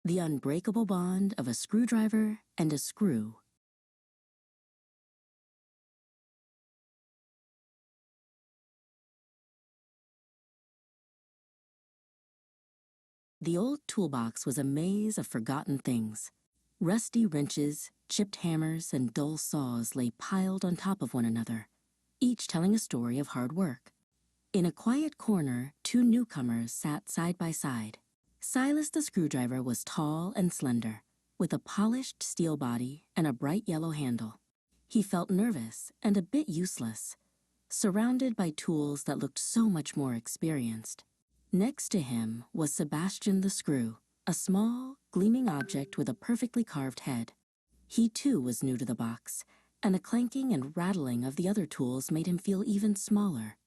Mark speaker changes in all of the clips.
Speaker 1: The unbreakable bond of a screwdriver and a screw. The old toolbox was a maze of forgotten things. Rusty wrenches, chipped hammers, and dull saws lay piled on top of one another, each telling a story of hard work. In a quiet corner, two newcomers sat side by side. Silas the screwdriver was tall and slender, with a polished steel body and a bright yellow handle. He felt nervous and a bit useless, surrounded by tools that looked so much more experienced. Next to him was Sebastian the screw, a small, gleaming object with a perfectly carved head. He too was new to the box, and the clanking and rattling of the other tools made him feel even smaller.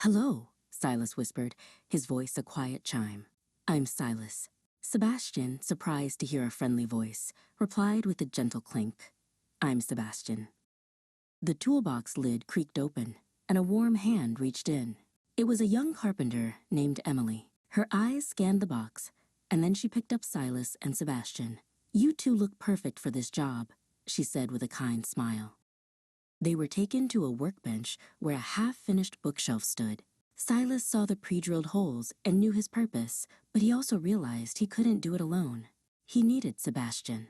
Speaker 1: "Hello," Silas whispered, his voice a quiet chime. "I'm Silas." Sebastian, surprised to hear a friendly voice, replied with a gentle clink. "I'm Sebastian." The toolbox lid creaked open, and a warm hand reached in. It was a young carpenter named Emily. Her eyes scanned the box, and then she picked up Silas and Sebastian. "You two look perfect for this job," she said with a kind smile. They were taken to a workbench where a half-finished bookshelf stood. Silas saw the pre-drilled holes and knew his purpose, but he also realized he couldn't do it alone. He needed Sebastian.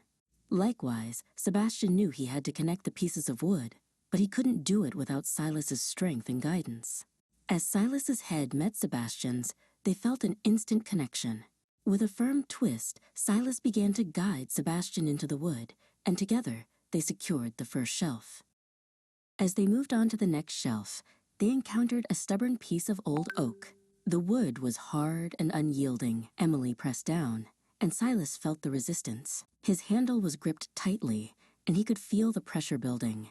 Speaker 1: Likewise, Sebastian knew he had to connect the pieces of wood, but he couldn't do it without Silas's strength and guidance. As Silas's head met Sebastian's, they felt an instant connection. With a firm twist, Silas began to guide Sebastian into the wood, and together they secured the first shelf. As they moved on to the next shelf, they encountered a stubborn piece of old oak. The wood was hard and unyielding. Emily pressed down, and Silas felt the resistance. His handle was gripped tightly, and he could feel the pressure building.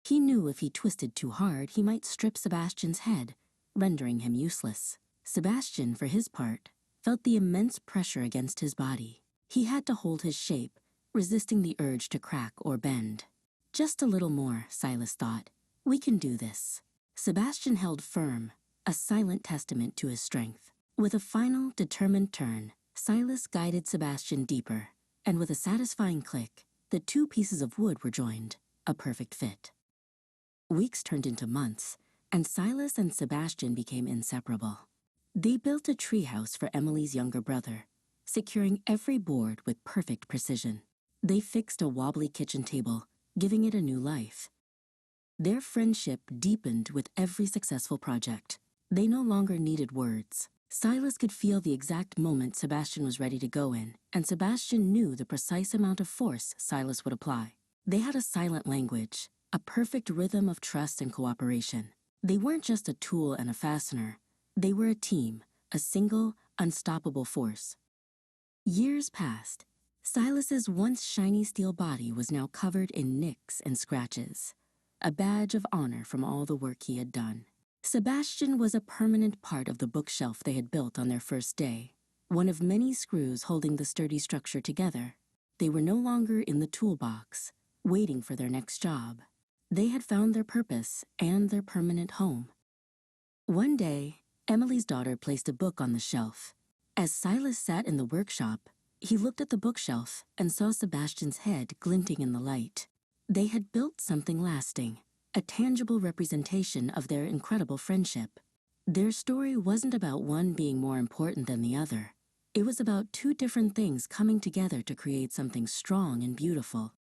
Speaker 1: He knew if he twisted too hard, he might strip Sebastian's head, rendering him useless. Sebastian, for his part, felt the immense pressure against his body. He had to hold his shape, resisting the urge to crack or bend. "Just a little more," Silas thought. "We can do this." Sebastian held firm, a silent testament to his strength. With a final, determined turn, Silas guided Sebastian deeper, and with a satisfying click, the two pieces of wood were joined, a perfect fit. Weeks turned into months, and Silas and Sebastian became inseparable. They built a treehouse for Emily's younger brother, securing every board with perfect precision. They fixed a wobbly kitchen table, giving it a new life. Their friendship deepened with every successful project. They no longer needed words. Silas could feel the exact moment Sebastian was ready to go in, and Sebastian knew the precise amount of force Silas would apply. They had a silent language, a perfect rhythm of trust and cooperation. They weren't just a tool and a fastener. They were a team, a single, unstoppable force. Years passed. Silas's once shiny steel body was now covered in nicks and scratches, a badge of honor from all the work he had done. Sebastian was a permanent part of the bookshelf they had built on their first day, one of many screws holding the sturdy structure together. They were no longer in the toolbox, waiting for their next job. They had found their purpose and their permanent home. One day, Emily's daughter placed a book on the shelf. As Silas sat in the workshop, he looked at the bookshelf and saw Sebastian's head glinting in the light. They had built something lasting, a tangible representation of their incredible friendship. Their story wasn't about one being more important than the other. It was about two different things coming together to create something strong and beautiful.